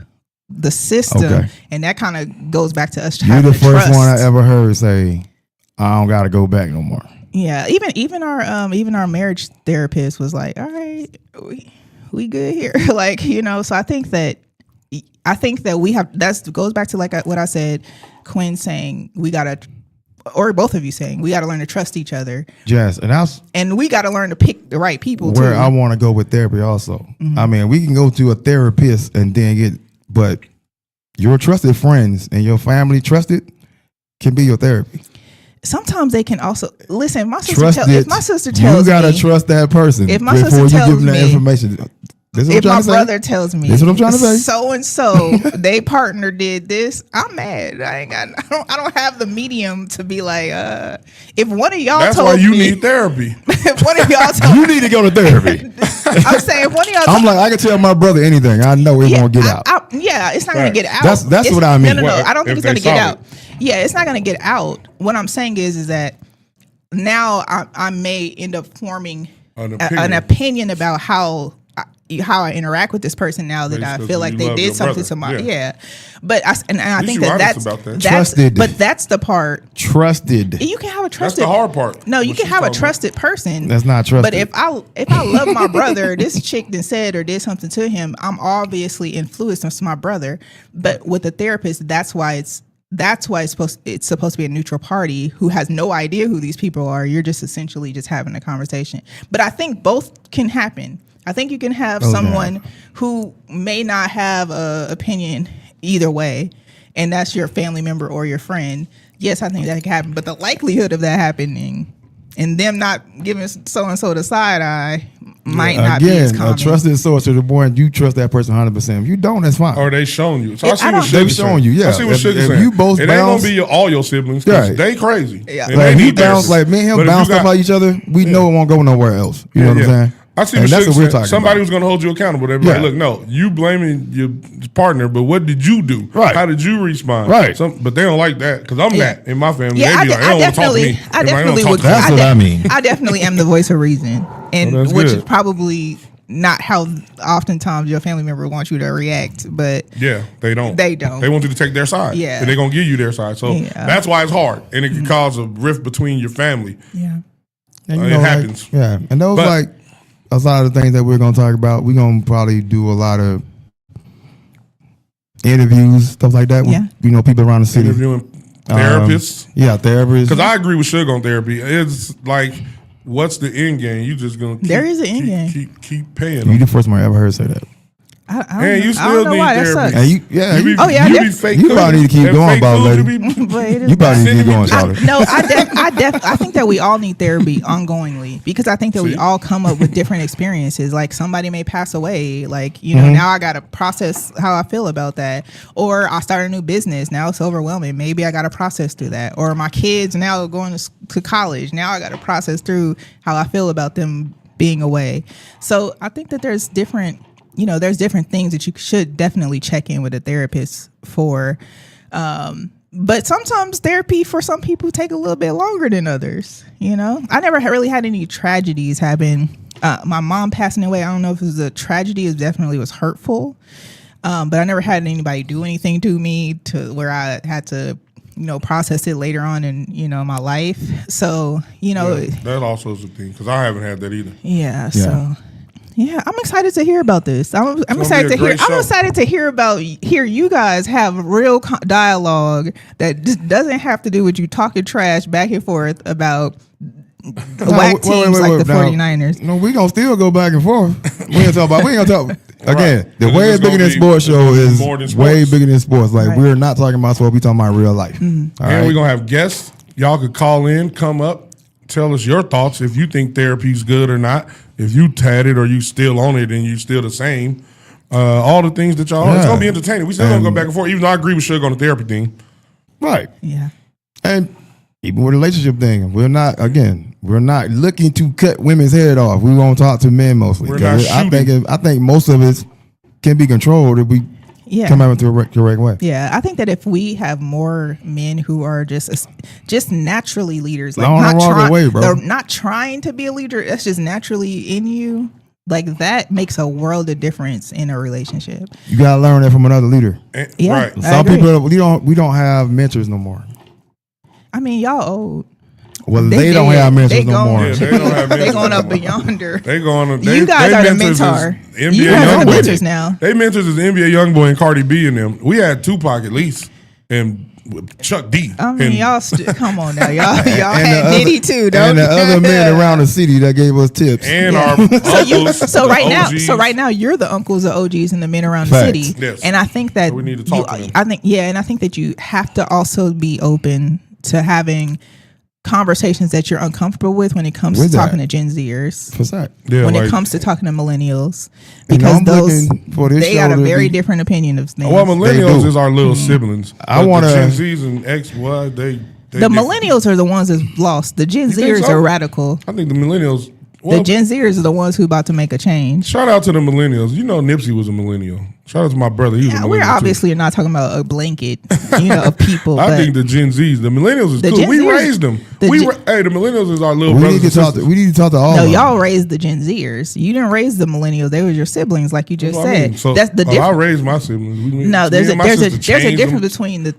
[SPEAKER 1] the system, and that kind of goes back to us.
[SPEAKER 8] You're the first
[SPEAKER 1] trust.
[SPEAKER 8] one I ever heard say, I don't got to go back no more.
[SPEAKER 1] Yeah, even our marriage therapist was like, all right, we good here. Like, you know, so I think that we have, that goes back to like what I said, Quinn saying we gotta, or both of you saying we gotta learn to trust each other.
[SPEAKER 8] Yes, and
[SPEAKER 1] we gotta learn to pick the right people
[SPEAKER 8] where
[SPEAKER 1] too.
[SPEAKER 8] I want to go with therapy also. Mm-hmm. I mean, we can go to a therapist and then but your trusted friends and your family trusted can be your therapy.
[SPEAKER 1] Sometimes they can also listen. If my sister tells me,
[SPEAKER 8] you gotta trust that person.
[SPEAKER 1] If my
[SPEAKER 8] before
[SPEAKER 1] sister
[SPEAKER 8] you give them that
[SPEAKER 1] me,
[SPEAKER 8] information.
[SPEAKER 1] If my brother tells me,
[SPEAKER 8] this is what I'm trying to say.
[SPEAKER 1] So and so, they partner did this. I'm mad. I don't have the medium to be like, if one of y'all
[SPEAKER 7] that's
[SPEAKER 1] told
[SPEAKER 7] why you
[SPEAKER 1] me,
[SPEAKER 7] need therapy.
[SPEAKER 1] If one of y'all told
[SPEAKER 8] you need to go to therapy.
[SPEAKER 1] I'm saying if one of y'all
[SPEAKER 8] I'm like, I can tell my brother anything. I know it won't get out.
[SPEAKER 1] It's not going to get out.
[SPEAKER 8] That's what I mean.
[SPEAKER 1] No. I don't think it's going to get out. Yeah, it's not going to get out. What I'm saying is that now I may end up forming an opinion about how I interact with this person now that I feel like they did something to my But I think that's
[SPEAKER 8] trusted.
[SPEAKER 1] But that's the part.
[SPEAKER 8] Trusted.
[SPEAKER 1] You can have a trusted.
[SPEAKER 7] That's the hard part.
[SPEAKER 1] No, you can have a trusted person.
[SPEAKER 8] That's not trusted.
[SPEAKER 1] But if I love my brother, this chick then said or did something to him, I'm obviously influenced by my brother. But with a therapist, that's why it's supposed to be a neutral party who has no idea who these people are. You're just essentially just having a conversation. But I think both can happen. I think you can have someone who may not have an opinion either way, and that's your family member or your friend. Yes, I think that can happen. But the likelihood of that happening and them not giving so-and-so the side eye might not be as common.
[SPEAKER 8] A trusted source to the point you trust that person 100%. If you don't, that's fine.
[SPEAKER 7] Or they showing you. So I see what
[SPEAKER 8] Suge's showing you. Yeah,
[SPEAKER 7] I see what Suge's saying.
[SPEAKER 8] You both
[SPEAKER 7] it
[SPEAKER 8] bounce,
[SPEAKER 7] ain't gonna be all your siblings because they crazy.
[SPEAKER 1] Yeah.
[SPEAKER 8] Like if you bounce like me and him bounce stuff like each other, we know it won't go nowhere else. You know what I'm saying?
[SPEAKER 7] I see what Suge said. Somebody was going to hold you accountable. They'd be like, look, no, you blaming your partner, but what did you do?
[SPEAKER 8] Right.
[SPEAKER 7] How did you respond?
[SPEAKER 8] Right.
[SPEAKER 7] But they don't like that because I'm that in my family.
[SPEAKER 1] Yeah,
[SPEAKER 7] they be like, they don't want to talk to me.
[SPEAKER 1] I definitely would.
[SPEAKER 8] That's what I mean.
[SPEAKER 1] I definitely am the voice of reason, and which is probably not how oftentimes your family member wants you to react. But
[SPEAKER 7] yeah, they don't.
[SPEAKER 1] They don't.
[SPEAKER 7] They want you to take their side.
[SPEAKER 1] Yeah,
[SPEAKER 7] and they're going to give you their side. So that's why it's hard, and it can cause a rift between your family.
[SPEAKER 1] Yeah,
[SPEAKER 8] and
[SPEAKER 7] it happens.
[SPEAKER 8] And those a lot of the things that we're going to talk about, we're going to probably do a lot of interviews, stuff like that. With, people around the city.
[SPEAKER 7] Interviewing therapists.
[SPEAKER 8] Therapists.
[SPEAKER 7] Because I agree with Suge on therapy. It's like, what's the end game? You just going to
[SPEAKER 1] there is an end game.
[SPEAKER 7] Keep paying them.
[SPEAKER 8] You the first one I ever heard say that.
[SPEAKER 7] And you still need therapy.
[SPEAKER 8] And you probably need to keep going, boss lady. You probably need to keep going, Charlotte.
[SPEAKER 1] I think that we all need therapy ongoingly because I think that we all come up with different experiences. Like somebody may pass away, like now I got to process how I feel about that, or I start a new business. Now it's overwhelming. Maybe I got to process through that, or my kids now going to college. Now I got to process through how I feel about them being away. So I think that there's different things that you should definitely check in with a therapist for. But sometimes therapy for some people take a little bit longer than others. I never really had any tragedies happen. My mom passing away, I don't know if it was a tragedy. It definitely was hurtful. But I never had anybody do anything to me to where I had to, process it later on in, my life. So,
[SPEAKER 7] that also is a thing because I haven't had that either.
[SPEAKER 1] Yeah. So. Yeah, I'm excited to hear about this. I'm excited to hear. I'm excited to hear you guys have real dialogue that just doesn't have to do with you talking trash back and forth about whack teams like the 49ers.
[SPEAKER 8] No, we gonna still go back and forth. We ain't gonna talk. Again, the way bigger than sports show is way bigger than sports. Like we're not talking about sports. We talking about real life.
[SPEAKER 1] Mm-hmm.
[SPEAKER 7] And we're gonna have guests. Y'all could call in, come up, tell us your thoughts if you think therapy's good or not. If you had it or you still on it and you still the same, all the things that y'all, it's going to be entertaining. We still going to go back and forth, even though I agree with Suge on the therapy thing.
[SPEAKER 8] Right.
[SPEAKER 1] Yeah.
[SPEAKER 8] And even with the relationship thing, we're not looking to cut women's head off. We won't talk to men mostly.
[SPEAKER 7] We're not shooting.
[SPEAKER 8] I think most of it can be controlled if we come out the correct way.
[SPEAKER 1] Yeah, I think that if we have more men who are just naturally leaders, like
[SPEAKER 8] Not
[SPEAKER 1] not
[SPEAKER 8] on the wrong way, bro.
[SPEAKER 1] they're not trying to be a leader, that's just naturally in you. Like that makes a world of difference in a relationship.
[SPEAKER 8] You gotta learn that from another leader.
[SPEAKER 1] Yeah,
[SPEAKER 7] Right.
[SPEAKER 1] I
[SPEAKER 8] Some
[SPEAKER 1] agree.
[SPEAKER 8] people we don't have mentors no more.
[SPEAKER 1] I mean, y'all old.
[SPEAKER 8] Well, they don't have mentors no more.
[SPEAKER 7] Yeah, they don't have
[SPEAKER 1] They
[SPEAKER 7] mentors
[SPEAKER 1] going
[SPEAKER 7] no
[SPEAKER 1] up
[SPEAKER 7] more.
[SPEAKER 1] yonder.
[SPEAKER 7] They going.
[SPEAKER 1] You guys are the
[SPEAKER 7] mentors
[SPEAKER 1] mentor.
[SPEAKER 7] is
[SPEAKER 1] You
[SPEAKER 7] NBA
[SPEAKER 1] guys are the
[SPEAKER 7] Youngboy.
[SPEAKER 1] mentors now.
[SPEAKER 7] They mentors is NBA Youngboy and Cardi B and them. We had Tupac at least, and Chuck D.
[SPEAKER 1] I mean,
[SPEAKER 7] and
[SPEAKER 1] y'all come on now, y'all
[SPEAKER 8] And
[SPEAKER 1] had
[SPEAKER 8] the
[SPEAKER 1] Diddy too, don't
[SPEAKER 8] and the other men around the city that gave us tips.
[SPEAKER 7] and
[SPEAKER 1] Yeah.
[SPEAKER 7] our uncles,
[SPEAKER 1] So right
[SPEAKER 7] the
[SPEAKER 1] now,
[SPEAKER 7] OGs.
[SPEAKER 1] so right now, you're the uncles, the OGs, and the men around
[SPEAKER 8] Facts.
[SPEAKER 1] the city.
[SPEAKER 7] Yes.
[SPEAKER 1] And I think that
[SPEAKER 7] So we need to talk to them.
[SPEAKER 1] I think that you have to also be open to having conversations that you're uncomfortable with when it comes
[SPEAKER 8] With
[SPEAKER 1] to talking
[SPEAKER 8] that.
[SPEAKER 1] to Gen Zers.
[SPEAKER 8] What's that?
[SPEAKER 7] Yeah,
[SPEAKER 1] When
[SPEAKER 7] like,
[SPEAKER 1] it comes to talking to millennials,
[SPEAKER 8] And
[SPEAKER 1] because
[SPEAKER 8] I'm
[SPEAKER 1] those
[SPEAKER 8] looking for this
[SPEAKER 1] they
[SPEAKER 8] show
[SPEAKER 1] got a
[SPEAKER 8] to
[SPEAKER 1] very
[SPEAKER 8] be-
[SPEAKER 1] different opinion of things.
[SPEAKER 7] well, millennials
[SPEAKER 8] do.
[SPEAKER 7] is our little siblings.
[SPEAKER 8] I
[SPEAKER 7] But
[SPEAKER 8] wanna-
[SPEAKER 7] the Gen Zs and X, what they
[SPEAKER 1] the millennials are the ones that's lost. The Gen
[SPEAKER 7] think
[SPEAKER 1] Zers
[SPEAKER 7] so?
[SPEAKER 1] are radical.
[SPEAKER 7] I think the millennials. Well,
[SPEAKER 1] The Gen Zers are the ones who about to make a change.
[SPEAKER 7] shout out to the millennials. You know, Nipsey was a millennial. Shout out to my brother. He was a
[SPEAKER 1] Yeah,
[SPEAKER 7] millennial.
[SPEAKER 1] we're
[SPEAKER 7] too.
[SPEAKER 1] obviously not talking about a blanket, of people.
[SPEAKER 7] I
[SPEAKER 1] but
[SPEAKER 7] think the Gen Zs, the millennials is
[SPEAKER 1] The
[SPEAKER 7] cool.
[SPEAKER 1] Gen
[SPEAKER 7] We
[SPEAKER 1] Zers-
[SPEAKER 7] raised them.
[SPEAKER 1] the
[SPEAKER 7] Hey,
[SPEAKER 1] Gen-
[SPEAKER 7] the millennials is our little
[SPEAKER 8] We
[SPEAKER 7] brothers
[SPEAKER 8] need to
[SPEAKER 7] and
[SPEAKER 8] talk.
[SPEAKER 7] sisters.
[SPEAKER 8] We need to talk to all.
[SPEAKER 1] no,
[SPEAKER 8] of them.
[SPEAKER 1] y'all raised the Gen Zers. You didn't raise the millennials; they were your siblings, like you just
[SPEAKER 7] That's what I
[SPEAKER 1] said.
[SPEAKER 7] mean. So,
[SPEAKER 1] That's the
[SPEAKER 7] I
[SPEAKER 1] difference.
[SPEAKER 7] raised my siblings.
[SPEAKER 1] No, there's
[SPEAKER 7] me
[SPEAKER 1] a
[SPEAKER 7] and my
[SPEAKER 1] there's a
[SPEAKER 7] sister
[SPEAKER 1] there's a
[SPEAKER 7] changed
[SPEAKER 1] difference
[SPEAKER 7] them.
[SPEAKER 1] between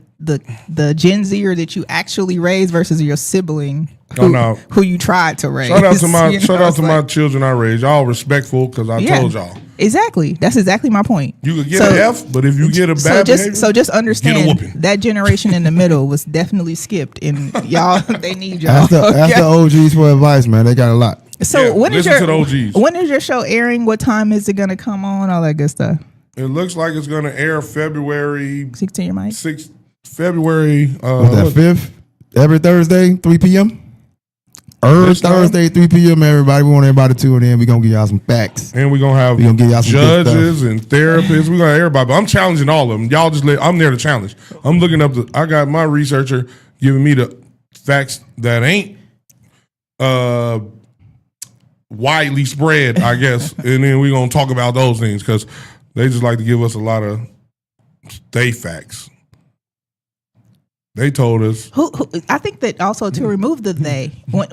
[SPEAKER 1] the Gen Zer that you actually raised versus your sibling
[SPEAKER 7] Oh, no.
[SPEAKER 1] who you tried to raise.
[SPEAKER 7] Shout out to my
[SPEAKER 1] You know,
[SPEAKER 7] shout out
[SPEAKER 1] it's
[SPEAKER 7] to my
[SPEAKER 1] like-
[SPEAKER 7] children I raised. Y'all respectful because I told y'all.
[SPEAKER 1] Exactly. That's exactly my point.
[SPEAKER 7] You could get
[SPEAKER 1] So-
[SPEAKER 7] an F, but if you get a bad behavior,
[SPEAKER 1] so just
[SPEAKER 7] get a
[SPEAKER 1] understand
[SPEAKER 7] whooping.
[SPEAKER 1] that generation in the middle was definitely skipped, and y'all they need y'all.
[SPEAKER 8] Ask the OGs for advice, man. They got a lot.
[SPEAKER 1] So
[SPEAKER 7] Yeah,
[SPEAKER 1] when is
[SPEAKER 7] listen
[SPEAKER 1] your
[SPEAKER 7] to the OGs.
[SPEAKER 1] when is your show airing? What time is it gonna come on? All that good stuff.
[SPEAKER 7] it looks like it's going to air February
[SPEAKER 1] Speak to your mic.
[SPEAKER 7] 6th. February.
[SPEAKER 8] What's that? 5th every Thursday, 3 p.m.
[SPEAKER 7] This time?
[SPEAKER 8] Thursday, 3 p.m. Everybody, we want everybody to tune in. We gonna give y'all some facts.
[SPEAKER 7] And we're going to have
[SPEAKER 8] We gonna give y'all some good
[SPEAKER 7] judges and therapists. We're going to have everybody. But I'm challenging all of them. Y'all just I'm there to challenge. I'm looking up I got my researcher giving me the facts that ain't widely spread, I guess. And then we're going to talk about those things because they just like to give us a lot of they facts. They told us.
[SPEAKER 1] Who I think that also to remove the they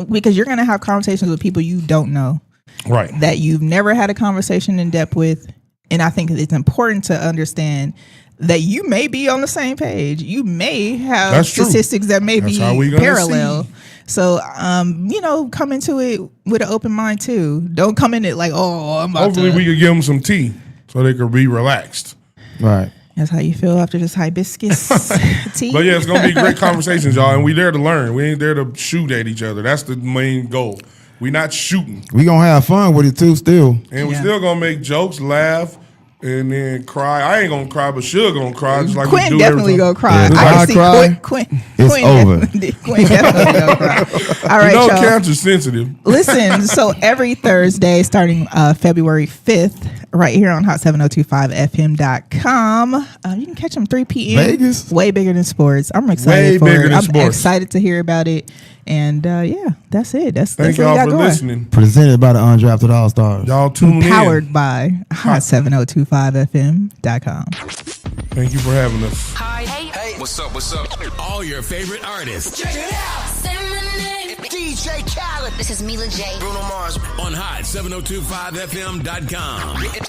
[SPEAKER 1] because you're gonna have conversations with people you don't know
[SPEAKER 7] Right.
[SPEAKER 1] that you've never had a conversation in depth with, and I think it's important to understand that you may be on the same page. You may have
[SPEAKER 7] That's true.
[SPEAKER 1] statistics that may
[SPEAKER 7] That's
[SPEAKER 1] be
[SPEAKER 7] how we gonna
[SPEAKER 1] parallel.
[SPEAKER 7] see.
[SPEAKER 1] So, come into it with an open mind too. Don't come in it like, oh, I'm about
[SPEAKER 7] Hopefully
[SPEAKER 1] to.
[SPEAKER 7] we could give them some tea so they could be relaxed.
[SPEAKER 8] Right.
[SPEAKER 1] That's how you feel after this hibiscus tea.
[SPEAKER 7] But yeah, it's gonna be great conversations, y'all, and we there to learn. We ain't there to shoot at each other. That's the main goal. We not shooting,
[SPEAKER 8] We gonna have fun with it too. Still,
[SPEAKER 7] and we
[SPEAKER 1] Yeah.
[SPEAKER 7] still gonna make jokes, laugh, and then cry. I ain't gonna cry, but Suge gonna cry just like we
[SPEAKER 1] Quinn
[SPEAKER 7] do
[SPEAKER 1] definitely
[SPEAKER 7] every time.
[SPEAKER 1] gonna cry.
[SPEAKER 8] Yeah,
[SPEAKER 1] I
[SPEAKER 8] I
[SPEAKER 1] can see
[SPEAKER 8] cry,
[SPEAKER 1] Quinn.
[SPEAKER 8] it's
[SPEAKER 1] Quinn
[SPEAKER 8] over.
[SPEAKER 1] Quinn definitely gonna cry. All right,
[SPEAKER 7] You know,
[SPEAKER 1] y'all.
[SPEAKER 7] cancer sensitive.
[SPEAKER 1] Listen, so every Thursday starting February 5th, right here on hot702.5fm.com, you can catch them 3 p.m.
[SPEAKER 8] Vegas?
[SPEAKER 1] Way bigger than sports. I'm excited
[SPEAKER 7] Way
[SPEAKER 1] for
[SPEAKER 7] bigger
[SPEAKER 1] it.
[SPEAKER 7] than
[SPEAKER 1] I'm
[SPEAKER 7] sports.
[SPEAKER 1] excited to hear about it. And yeah, that's it. That's
[SPEAKER 7] Thank
[SPEAKER 1] what we
[SPEAKER 7] y'all
[SPEAKER 1] got
[SPEAKER 7] for
[SPEAKER 1] going.
[SPEAKER 7] listening.
[SPEAKER 8] presented by the UnDrafted AllStarz.
[SPEAKER 7] Y'all tune
[SPEAKER 1] Powered by hot702.5fm.com.
[SPEAKER 7] Thank you for having us.
[SPEAKER 2] Hey, what's up? What's up? All your favorite artists
[SPEAKER 3] Check it out.
[SPEAKER 4] Say my name.
[SPEAKER 3] DJ Khaled.
[SPEAKER 4] This is Mila J.
[SPEAKER 2] on Hot 702.5fm.com.